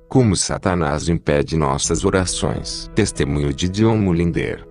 Como Satanás impede nossas orações. Testemunho de John Mulinder.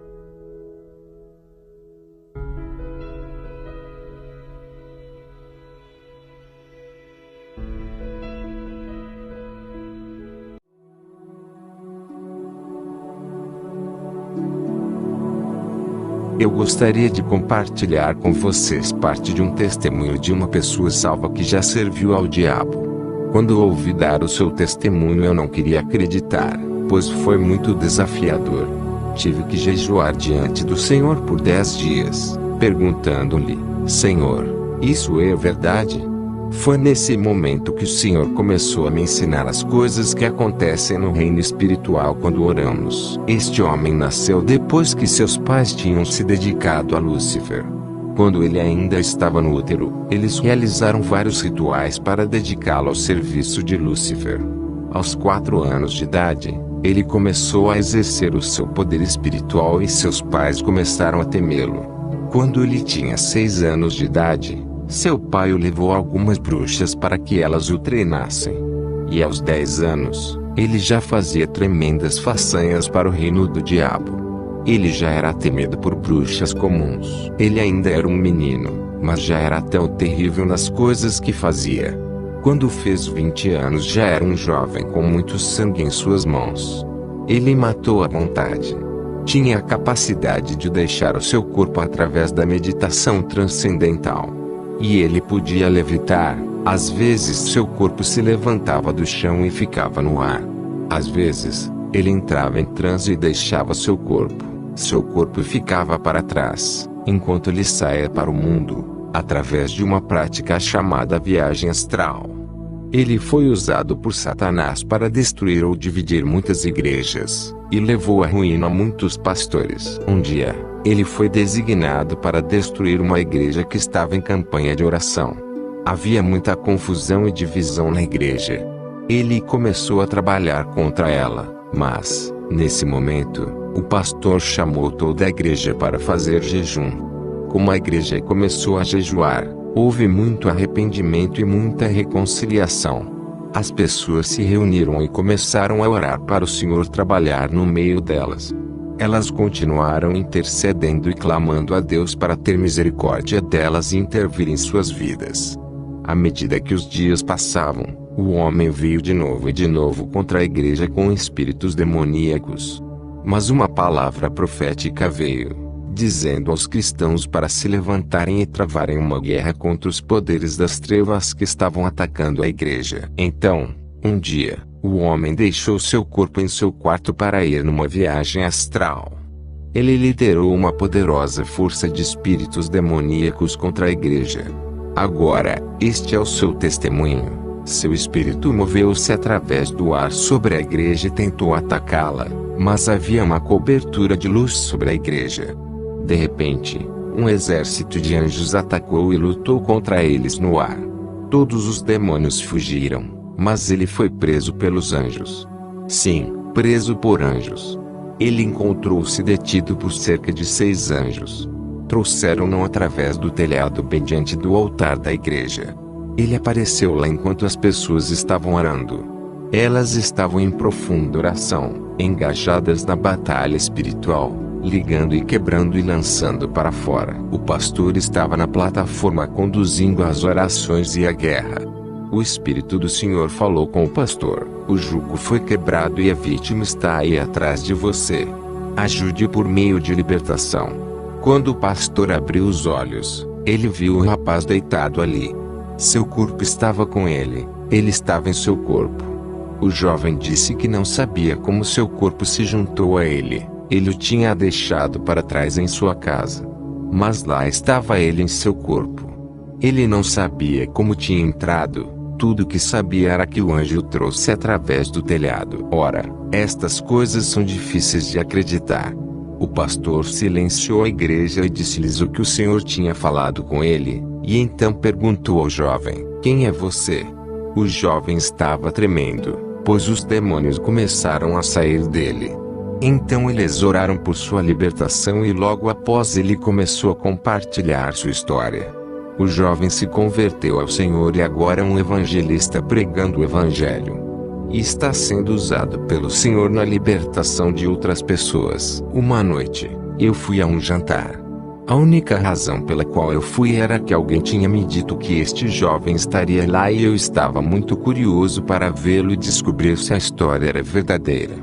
Eu gostaria de compartilhar com vocês parte de um testemunho de uma pessoa salva que já serviu ao diabo. Quando ouvi dar o seu testemunho, eu não queria acreditar, pois foi muito desafiador. Tive que jejuar diante do Senhor por 10 dias, perguntando-lhe: Senhor, isso é verdade? Foi nesse momento que o Senhor começou a me ensinar as coisas que acontecem no reino espiritual quando oramos. Este homem nasceu depois que seus pais tinham se dedicado a Lúcifer. Quando ele ainda estava no útero, eles realizaram vários rituais para dedicá-lo ao serviço de Lúcifer. Aos 4 anos de idade, ele começou a exercer o seu poder espiritual e seus pais começaram a temê-lo. Quando ele tinha 6 anos de idade, seu pai o levou a algumas bruxas para que elas o treinassem. E aos 10 anos, ele já fazia tremendas façanhas para o reino do diabo. Ele já era temido por bruxas comuns. Ele ainda era um menino, mas já era tão terrível nas coisas que fazia. Quando fez 20 anos, já era um jovem com muito sangue em suas mãos. Ele matou à vontade. Tinha a capacidade de deixar o seu corpo através da meditação transcendental. E ele podia levitar. Às vezes seu corpo se levantava do chão e ficava no ar. Às vezes, ele entrava em transe e deixava seu corpo. Seu corpo ficava para trás, enquanto ele saía para o mundo, através de uma prática chamada viagem astral. Ele foi usado por Satanás para destruir ou dividir muitas igrejas, e levou à ruína muitos pastores. Um dia, ele foi designado para destruir uma igreja que estava em campanha de oração. Havia muita confusão e divisão na igreja. Ele começou a trabalhar contra ela, mas, nesse momento, o pastor chamou toda a igreja para fazer jejum. Como a igreja começou a jejuar, houve muito arrependimento e muita reconciliação. As pessoas se reuniram e começaram a orar para o Senhor trabalhar no meio delas. Elas continuaram intercedendo e clamando a Deus para ter misericórdia delas e intervir em suas vidas. À medida que os dias passavam, o homem veio de novo contra a igreja com espíritos demoníacos. Mas uma palavra profética veio, dizendo aos cristãos para se levantarem e travarem uma guerra contra os poderes das trevas que estavam atacando a igreja. Então, um dia, o homem deixou seu corpo em seu quarto para ir numa viagem astral. Ele liderou uma poderosa força de espíritos demoníacos contra a igreja. Agora, este é o seu testemunho. Seu espírito moveu-se através do ar sobre a igreja e tentou atacá-la, mas havia uma cobertura de luz sobre a igreja. De repente, um exército de anjos atacou e lutou contra eles no ar. Todos os demônios fugiram, mas ele foi preso pelos anjos. Sim, preso por anjos. Ele encontrou-se detido por cerca de 6 anjos. Trouxeram-no através do telhado bem diante do altar da igreja. Ele apareceu lá enquanto as pessoas estavam orando. Elas estavam em profunda oração, engajadas na batalha espiritual, ligando e quebrando e lançando para fora. O pastor estava na plataforma conduzindo as orações e a guerra. O Espírito do Senhor falou com o pastor: o jugo foi quebrado e a vítima está aí atrás de você. Ajude por meio de libertação. Quando o pastor abriu os olhos, ele viu o rapaz deitado ali. Seu corpo estava com ele, ele estava em seu corpo. O jovem disse que não sabia como seu corpo se juntou a ele. Ele o tinha deixado para trás em sua casa. Mas lá estava ele em seu corpo. Ele não sabia como tinha entrado. Tudo o que sabia era que o anjo o trouxe através do telhado. Ora, estas coisas são difíceis de acreditar. O pastor silenciou a igreja e disse-lhes o que o Senhor tinha falado com ele, e então perguntou ao jovem: quem é você? O jovem estava tremendo, pois os demônios começaram a sair dele. Então eles oraram por sua libertação e logo após ele começou a compartilhar sua história. O jovem se converteu ao Senhor e agora é um evangelista pregando o evangelho. e está sendo usado pelo Senhor na libertação de outras pessoas. Uma noite, eu fui a um jantar. A única razão pela qual eu fui era que alguém tinha me dito que este jovem estaria lá e eu estava muito curioso para vê-lo e descobrir se a história era verdadeira.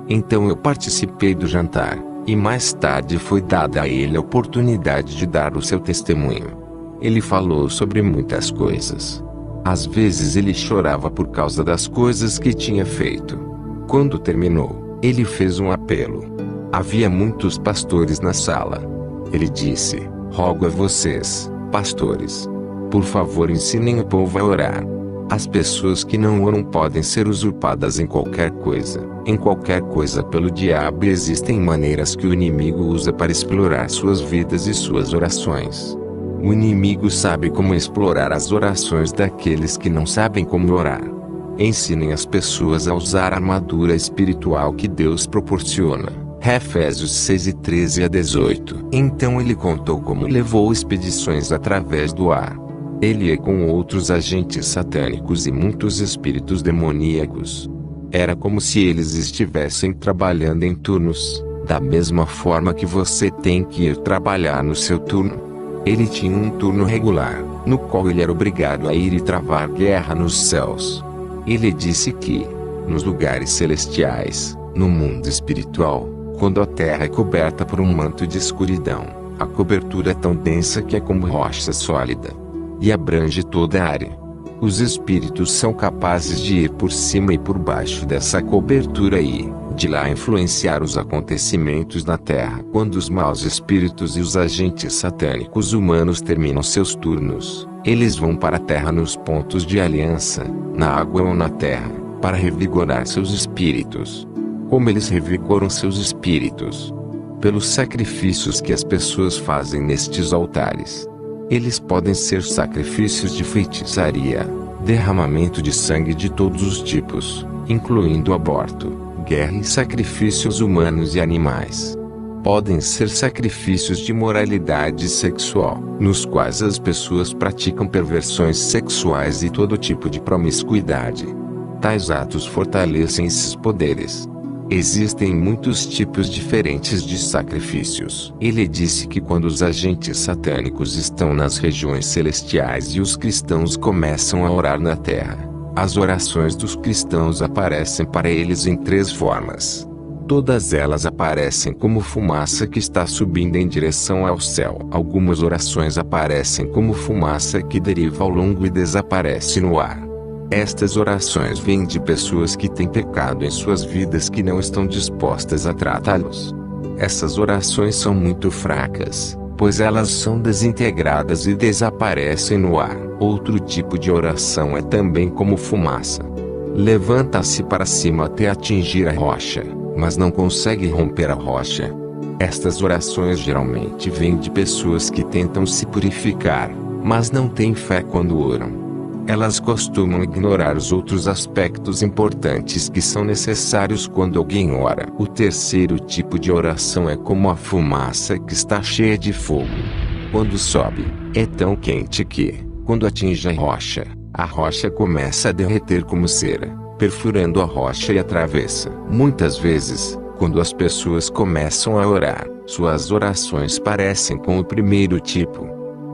Então eu participei do jantar, e mais tarde foi dada a ele a oportunidade de dar o seu testemunho. Ele falou sobre muitas coisas. Às vezes ele chorava por causa das coisas que tinha feito. Quando terminou, ele fez um apelo. Havia muitos pastores na sala. Ele disse: "Rogo a vocês, pastores, por favor ensinem o povo a orar. As pessoas que não oram podem ser usurpadas em qualquer coisa. Em qualquer coisa pelo diabo, e existem maneiras que o inimigo usa para explorar suas vidas e suas orações. O inimigo sabe como explorar as orações daqueles que não sabem como orar. Ensinem as pessoas a usar a armadura espiritual que Deus proporciona." Efésios 6:13-18. Então ele contou como levou expedições através do ar. Ele ia com outros agentes satânicos e muitos espíritos demoníacos. Era como se eles estivessem trabalhando em turnos, da mesma forma que você tem que ir trabalhar no seu turno. Ele tinha um turno regular, no qual ele era obrigado a ir e travar guerra nos céus. Ele disse que, nos lugares celestiais, no mundo espiritual, quando a terra é coberta por um manto de escuridão, a cobertura é tão densa que é como rocha sólida, e abrange toda a área. Os espíritos são capazes de ir por cima e por baixo dessa cobertura e, de lá, influenciar os acontecimentos na terra. Quando os maus espíritos e os agentes satânicos humanos terminam seus turnos, eles vão para a terra nos pontos de aliança, na água ou na terra, para revigorar seus espíritos. Como eles revigoram seus espíritos? Pelos sacrifícios que as pessoas fazem nestes altares. Eles podem ser sacrifícios de feitiçaria, derramamento de sangue de todos os tipos, incluindo aborto, guerra e sacrifícios humanos e animais. Podem ser sacrifícios de moralidade sexual, nos quais as pessoas praticam perversões sexuais e todo tipo de promiscuidade. Tais atos fortalecem esses poderes. Existem muitos tipos diferentes de sacrifícios. Ele disse que quando os agentes satânicos estão nas regiões celestiais e os cristãos começam a orar na terra, as orações dos cristãos aparecem para eles em 3 formas. Todas elas aparecem como fumaça que está subindo em direção ao céu. Algumas orações aparecem como fumaça que deriva ao longo e desaparece no ar. Estas orações vêm de pessoas que têm pecado em suas vidas que não estão dispostas a tratá-los. Essas orações são muito fracas, pois elas são desintegradas e desaparecem no ar. Outro tipo de oração é também como fumaça. Levanta-se para cima até atingir a rocha, mas não consegue romper a rocha. Estas orações geralmente vêm de pessoas que tentam se purificar, mas não têm fé quando oram. Elas costumam ignorar os outros aspectos importantes que são necessários quando alguém ora. O terceiro tipo de oração é como a fumaça que está cheia de fogo. Quando sobe, é tão quente que, quando atinge a rocha começa a derreter como cera, perfurando a rocha e atravessa. Muitas vezes, quando as pessoas começam a orar, suas orações parecem com o primeiro tipo.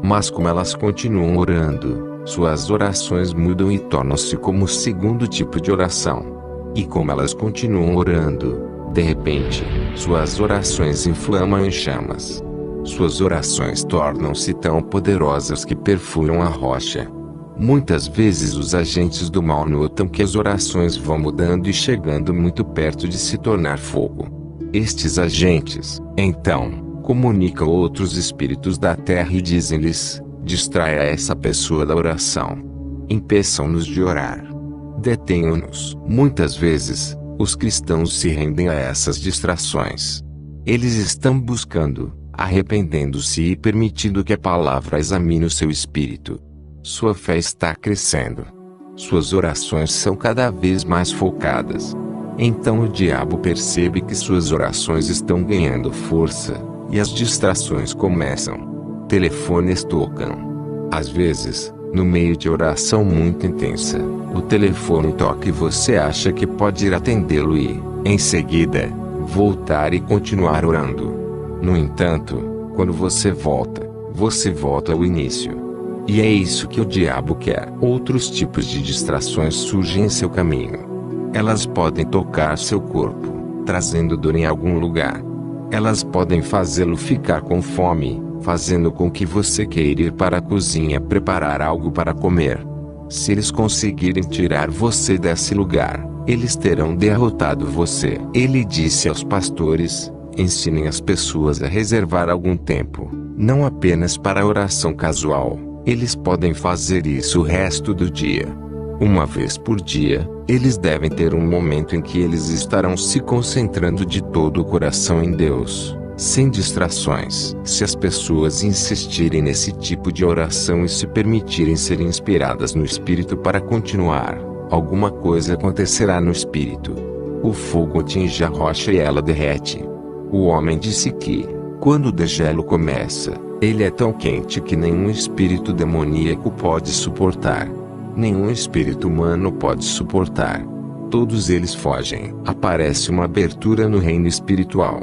Mas como elas continuam orando, suas orações mudam e tornam-se como o segundo tipo de oração. E como elas continuam orando, de repente, suas orações inflamam em chamas. Suas orações tornam-se tão poderosas que perfuram a rocha. Muitas vezes os agentes do mal notam que as orações vão mudando e chegando muito perto de se tornar fogo. Estes agentes, então, comunicam outros espíritos da terra e dizem-lhes: distraia essa pessoa da oração. Impeçam-nos de orar. Detenham-nos. Muitas vezes, os cristãos se rendem a essas distrações. Eles estão buscando, arrependendo-se e permitindo que a palavra examine o seu espírito. Sua fé está crescendo. Suas orações são cada vez mais focadas. Então o diabo percebe que suas orações estão ganhando força, e as distrações começam. Telefones tocam. Às vezes, No meio de oração muito intensa, o telefone toca e você acha que pode ir atendê-lo e, em seguida, voltar e continuar orando. No entanto, quando você volta ao início. E é isso que o diabo quer. Outros tipos de distrações surgem em seu caminho. Elas podem tocar seu corpo, trazendo dor em algum lugar. Elas podem fazê-lo ficar com fome, fazendo com que você queira ir para a cozinha preparar algo para comer. Se eles conseguirem tirar você desse lugar, eles terão derrotado você. Ele disse aos pastores: ensinem as pessoas a reservar algum tempo, não apenas para a oração casual. Eles podem fazer isso o resto do dia. Uma vez por dia, eles devem ter um momento em que eles estarão se concentrando de todo o coração em Deus, sem distrações. Se as pessoas insistirem nesse tipo de oração e se permitirem ser inspiradas no Espírito para continuar, alguma coisa acontecerá no Espírito. O fogo atinge a rocha e ela derrete. O homem disse que, quando o degelo começa, ele é tão quente que nenhum espírito demoníaco pode suportar. Nenhum espírito humano pode suportar. Todos eles fogem. Aparece uma abertura no reino espiritual.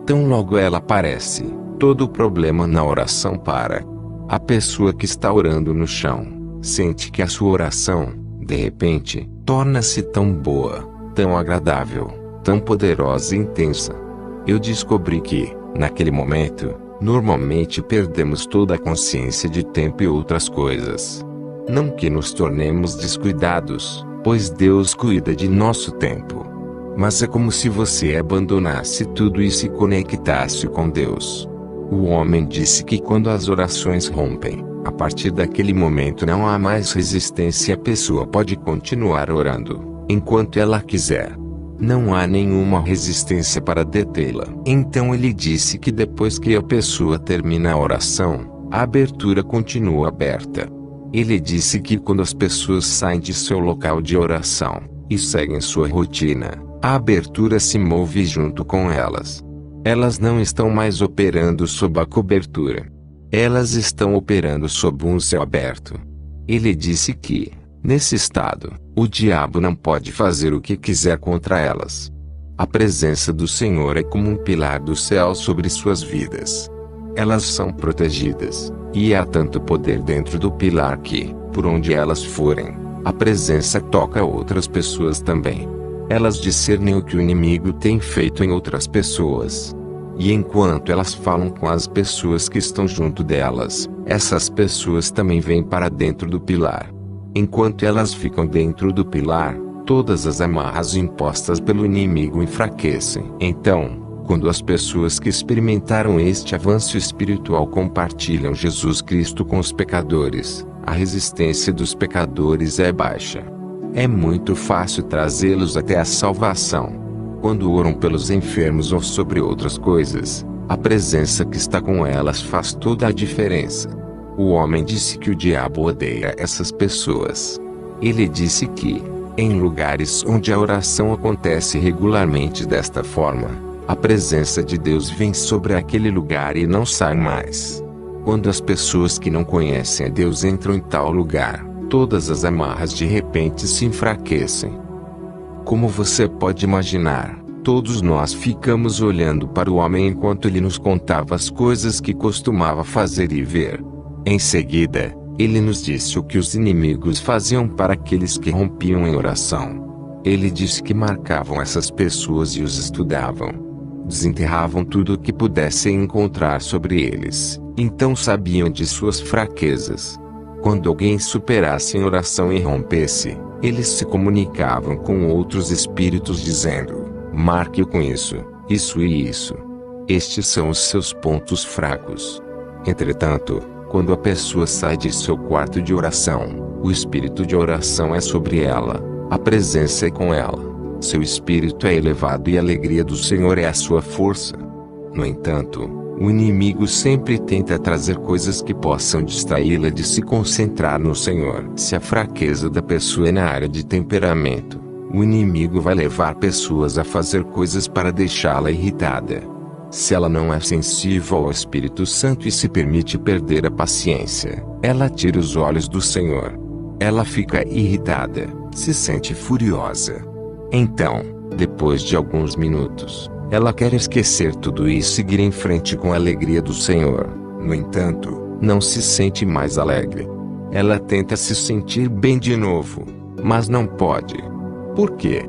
Tão logo ela aparece, todo o problema na oração para. A pessoa que está orando no chão, sente que a sua oração, de repente, torna-se tão boa, tão agradável, tão poderosa e intensa. Eu descobri que, naquele momento, normalmente perdemos toda a consciência de tempo e outras coisas. Não que nos tornemos descuidados, pois Deus cuida de nosso tempo. Mas é como se você abandonasse tudo e se conectasse com Deus. O homem disse que quando as orações rompem, a partir daquele momento não há mais resistência e a pessoa pode continuar orando, enquanto ela quiser. Não há nenhuma resistência para detê-la. Então ele disse que depois que a pessoa termina a oração, a abertura continua aberta. Ele disse que quando as pessoas saem de seu local de oração, e seguem sua rotina, a abertura se move junto com elas. Elas não estão mais operando sob a cobertura. Elas estão operando sob um céu aberto. Ele disse que, nesse estado, o diabo não pode fazer o que quiser contra elas. A presença do Senhor é como um pilar do céu sobre suas vidas. Elas são protegidas, e há tanto poder dentro do pilar que, por onde elas forem, a presença toca outras pessoas também. Elas discernem o que o inimigo tem feito em outras pessoas. E enquanto elas falam com as pessoas que estão junto delas, essas pessoas também vêm para dentro do pilar. Enquanto elas ficam dentro do pilar, todas as amarras impostas pelo inimigo enfraquecem. Então, quando as pessoas que experimentaram este avanço espiritual compartilham Jesus Cristo com os pecadores, a resistência dos pecadores é baixa. É muito fácil trazê-los até a salvação. Quando oram pelos enfermos ou sobre outras coisas, a presença que está com elas faz toda a diferença. O homem disse que o diabo odeia essas pessoas. Ele disse que, em lugares onde a oração acontece regularmente desta forma, a presença de Deus vem sobre aquele lugar e não sai mais. Quando as pessoas que não conhecem a Deus entram em tal lugar, todas as amarras de repente se enfraquecem. Como você pode imaginar, todos nós ficamos olhando para o homem enquanto ele nos contava as coisas que costumava fazer e ver. Em seguida, ele nos disse o que os inimigos faziam para aqueles que rompiam em oração. Ele disse que marcavam essas pessoas e os estudavam. Desenterravam tudo o que pudessem encontrar sobre eles, então sabiam de suas fraquezas. Quando alguém superasse em oração e rompesse, eles se comunicavam com outros espíritos dizendo: marque-o com isso e isso. Estes são os seus pontos fracos. Entretanto, quando a pessoa sai de seu quarto de oração, o espírito de oração é sobre ela, a presença é com ela, seu espírito é elevado e a alegria do Senhor é a sua força. No entanto, o inimigo sempre tenta trazer coisas que possam distraí-la de se concentrar no Senhor. Se a fraqueza da pessoa é na área de temperamento, o inimigo vai levar pessoas a fazer coisas para deixá-la irritada. Se ela não é sensível ao Espírito Santo e se permite perder a paciência, ela tira os olhos do Senhor. Ela fica irritada, se sente furiosa. Então, depois de alguns minutos, ela quer esquecer tudo e seguir em frente com a alegria do Senhor. No entanto, não se sente mais alegre. Ela tenta se sentir bem de novo, mas não pode. Por quê?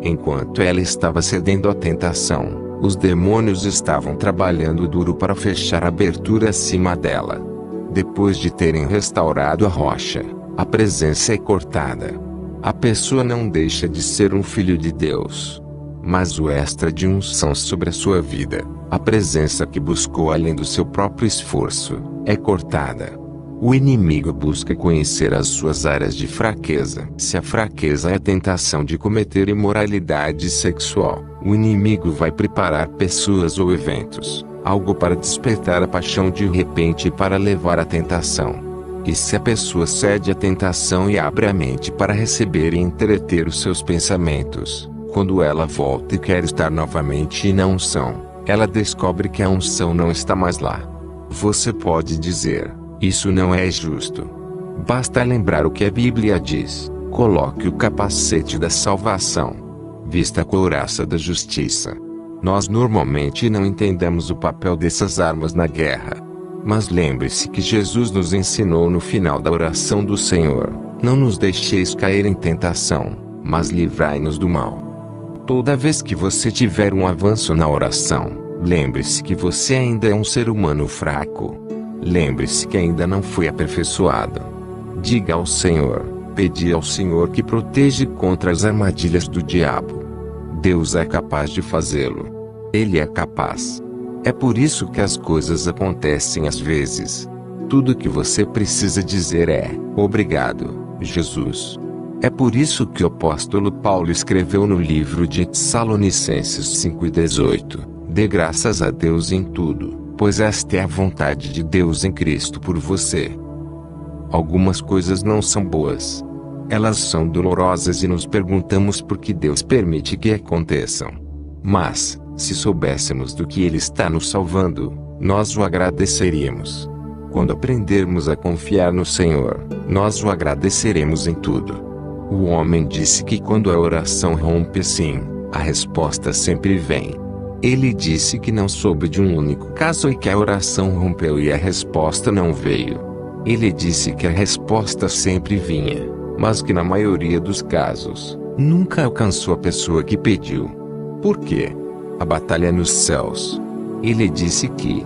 Enquanto ela estava cedendo à tentação, os demônios estavam trabalhando duro para fechar a abertura acima dela. Depois de terem restaurado a rocha, a presença é cortada. A pessoa não deixa de ser um filho de Deus. Mas o extra de unção sobre a sua vida, a presença que buscou além do seu próprio esforço, é cortada. O inimigo busca conhecer as suas áreas de fraqueza. Se a fraqueza é a tentação de cometer imoralidade sexual, o inimigo vai preparar pessoas ou eventos, algo para despertar a paixão de repente para levar à tentação. E se a pessoa cede à tentação e abre a mente para receber e entreter os seus pensamentos, quando ela volta e quer estar novamente na unção, ela descobre que a unção não está mais lá. Você pode dizer: isso não é justo. Basta lembrar o que a Bíblia diz: coloque o capacete da salvação, vista a couraça da justiça. Nós normalmente não entendemos o papel dessas armas na guerra. Mas lembre-se que Jesus nos ensinou no final da oração do Senhor: não nos deixeis cair em tentação, mas livrai-nos do mal. Toda vez que você tiver um avanço na oração, lembre-se que você ainda é um ser humano fraco. Lembre-se que ainda não foi aperfeiçoado. Diga ao Senhor, pedi ao Senhor que proteja contra as armadilhas do diabo. Deus é capaz de fazê-lo. Ele é capaz. É por isso que as coisas acontecem às vezes. Tudo que você precisa dizer é: obrigado, Jesus. É por isso que o apóstolo Paulo escreveu no livro de Tessalonicenses 5:18: dê graças a Deus em tudo, pois esta é a vontade de Deus em Cristo por você. Algumas coisas não são boas. Elas são dolorosas e nos perguntamos por que Deus permite que aconteçam. Mas, se soubéssemos do que Ele está nos salvando, nós o agradeceríamos. Quando aprendermos a confiar no Senhor, nós o agradeceremos em tudo. O homem disse que quando a oração rompe assim, a resposta sempre vem. Ele disse que não soube de um único caso em que a oração rompeu e a resposta não veio. Ele disse que a resposta sempre vinha, mas que na maioria dos casos, nunca alcançou a pessoa que pediu. Por quê? A batalha é nos céus. Ele disse que,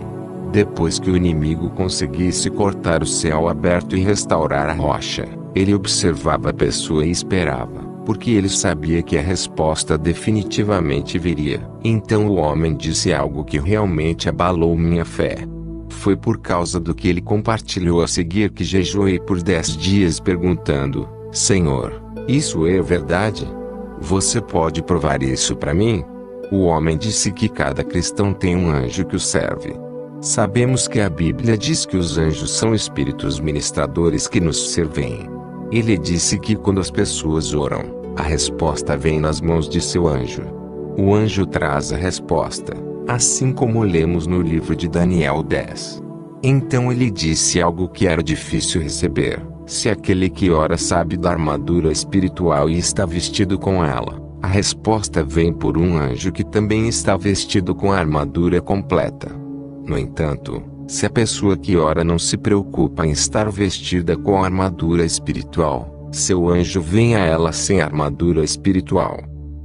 depois que o inimigo conseguisse cortar o céu aberto e restaurar a rocha, ele observava a pessoa e esperava, porque ele sabia que a resposta definitivamente viria. Então o homem disse algo que realmente abalou minha fé. Foi por causa do que ele compartilhou a seguir que jejuei por 10 dias perguntando: Senhor, isso é verdade? Você pode provar isso para mim? O homem disse que cada cristão tem um anjo que o serve. Sabemos que a Bíblia diz que os anjos são espíritos ministradores que nos servem. Ele disse que quando as pessoas oram, a resposta vem nas mãos de seu anjo. O anjo traz a resposta, assim como lemos no livro de Daniel 10. Então ele disse algo que era difícil receber: se aquele que ora sabe da armadura espiritual e está vestido com ela, a resposta vem por um anjo que também está vestido com a armadura completa. No entanto, se a pessoa que ora não se preocupa em estar vestida com a armadura espiritual, seu anjo vem a ela sem armadura espiritual.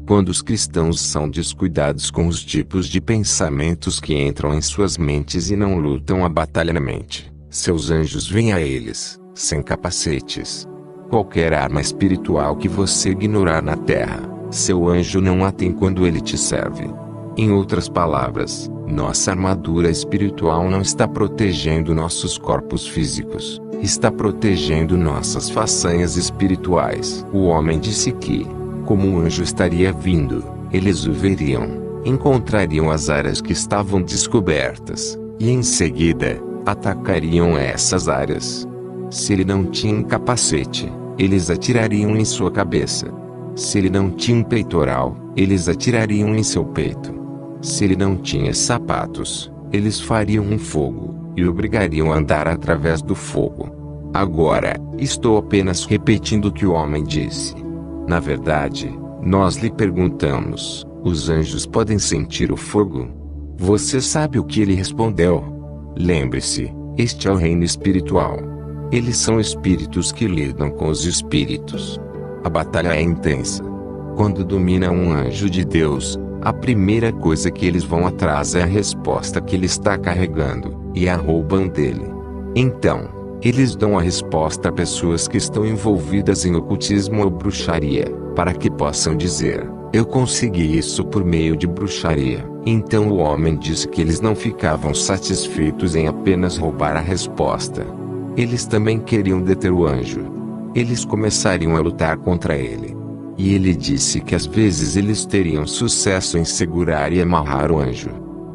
Quando os cristãos são descuidados com os tipos de pensamentos que entram em suas mentes e não lutam a batalha na mente, seus anjos vêm a eles, sem capacetes. Qualquer arma espiritual que você ignorar na terra, seu anjo não a tem quando ele te serve. Em outras palavras, nossa armadura espiritual não está protegendo nossos corpos físicos, está protegendo nossas façanhas espirituais. O homem disse que, como um anjo estaria vindo, eles o veriam, encontrariam as áreas que estavam descobertas, e em seguida, atacariam essas áreas. Se ele não tinha um capacete, eles atirariam em sua cabeça. Se ele não tinha um peitoral, eles atirariam em seu peito. Se ele não tinha sapatos, eles fariam um fogo, e o obrigariam a andar através do fogo. Agora, estou apenas repetindo o que o homem disse. Na verdade, nós lhe perguntamos: os anjos podem sentir o fogo? Você sabe o que ele respondeu? Lembre-se, este é o reino espiritual. Eles são espíritos que lidam com os espíritos. A batalha é intensa. Quando domina um anjo de Deus, a primeira coisa que eles vão atrás é a resposta que ele está carregando, e a roubam dele. Então, eles dão a resposta a pessoas que estão envolvidas em ocultismo ou bruxaria, para que possam dizer: eu consegui isso por meio de bruxaria. Então o homem disse que eles não ficavam satisfeitos em apenas roubar a resposta. Eles também queriam deter o anjo. Eles começariam a lutar contra ele. E ele disse que às vezes eles teriam sucesso em segurar e amarrar o anjo.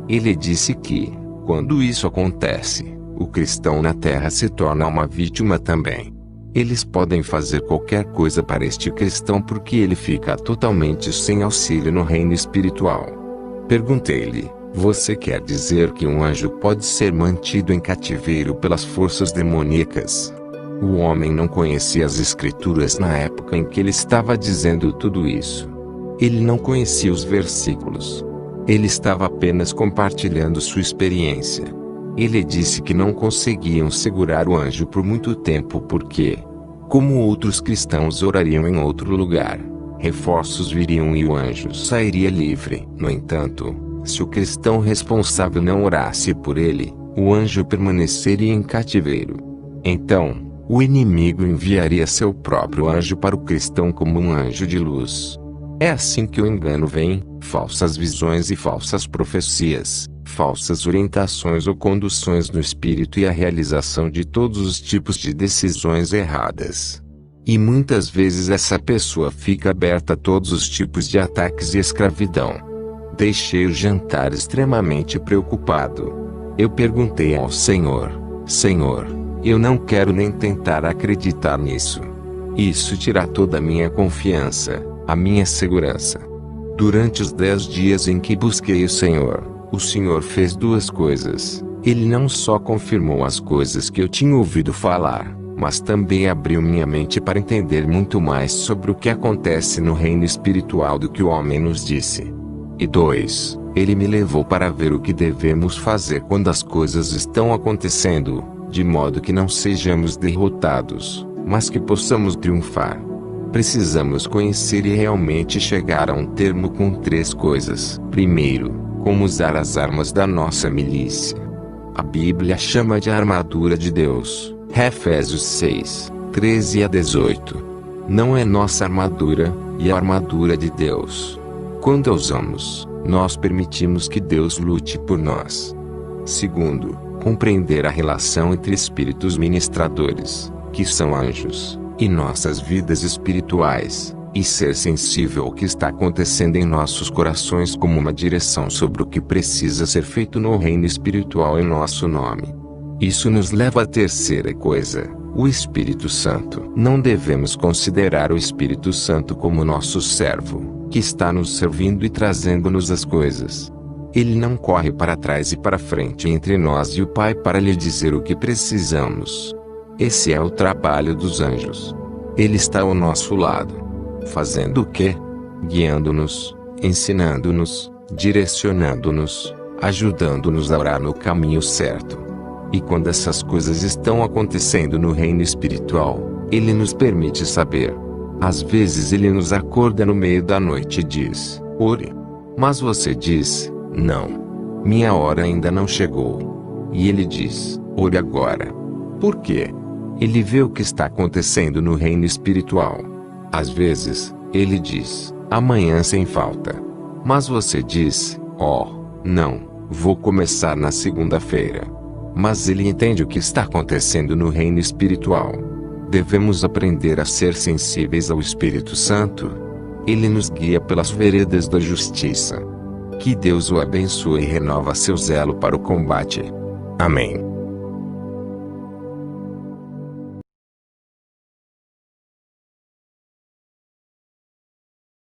Ele disse que, quando isso acontece, o cristão na terra se torna uma vítima também. Eles podem fazer qualquer coisa para este cristão porque ele fica totalmente sem auxílio no reino espiritual. Perguntei-lhe: você quer dizer que um anjo pode ser mantido em cativeiro pelas forças demoníacas? O homem não conhecia as escrituras na época em que ele estava dizendo tudo isso. Ele não conhecia os versículos. Ele estava apenas compartilhando sua experiência. Ele disse que não conseguiam segurar o anjo por muito tempo porque, como outros cristãos orariam em outro lugar, reforços viriam e o anjo sairia livre. No entanto, se o cristão responsável não orasse por ele, o anjo permaneceria em cativeiro. Então, o inimigo enviaria seu próprio anjo para o cristão como um anjo de luz. É assim que o engano vem: falsas visões e falsas profecias, falsas orientações ou conduções no espírito e a realização de todos os tipos de decisões erradas. E muitas vezes essa pessoa fica aberta a todos os tipos de ataques e escravidão. Deixei o jantar extremamente preocupado. Eu perguntei ao Senhor: Senhor, eu não quero nem tentar acreditar nisso. Isso tira toda a minha confiança, a minha segurança. Durante os 10 dias em que busquei o Senhor fez duas coisas. Ele não só confirmou as coisas que eu tinha ouvido falar, mas também abriu minha mente para entender muito mais sobre o que acontece no reino espiritual do que o homem nos disse. E 2, ele me levou para ver o que devemos fazer quando as coisas estão acontecendo, de modo que não sejamos derrotados, mas que possamos triunfar. Precisamos conhecer e realmente chegar a um termo com 3 coisas. Primeiro, como usar as armas da nossa milícia. A Bíblia chama de armadura de Deus, Efésios 6, 13 a 18. Não é nossa armadura, e a armadura de Deus. Quando a usamos, nós permitimos que Deus lute por nós. Segundo, compreender a relação entre espíritos ministradores, que são anjos, e nossas vidas espirituais, e ser sensível ao que está acontecendo em nossos corações como uma direção sobre o que precisa ser feito no reino espiritual em nosso nome. Isso nos leva à terceira coisa, o Espírito Santo. Não devemos considerar o Espírito Santo como nosso servo, que está nos servindo e trazendo-nos as coisas. Ele não corre para trás e para frente entre nós e o Pai para lhe dizer o que precisamos. Esse é o trabalho dos anjos. Ele está ao nosso lado. Fazendo o quê? Guiando-nos, ensinando-nos, direcionando-nos, ajudando-nos a orar no caminho certo. E quando essas coisas estão acontecendo no reino espiritual, Ele nos permite saber. Às vezes Ele nos acorda no meio da noite e diz: ore. Mas você diz: não. Minha hora ainda não chegou. E Ele diz: ore agora. Por quê? Ele vê o que está acontecendo no reino espiritual. Às vezes, Ele diz: amanhã sem falta. Mas você diz: não, vou começar na segunda-feira. Mas Ele entende o que está acontecendo no reino espiritual. Devemos aprender a ser sensíveis ao Espírito Santo. Ele nos guia pelas veredas da justiça. Que Deus o abençoe e renova seu zelo para o combate. Amém.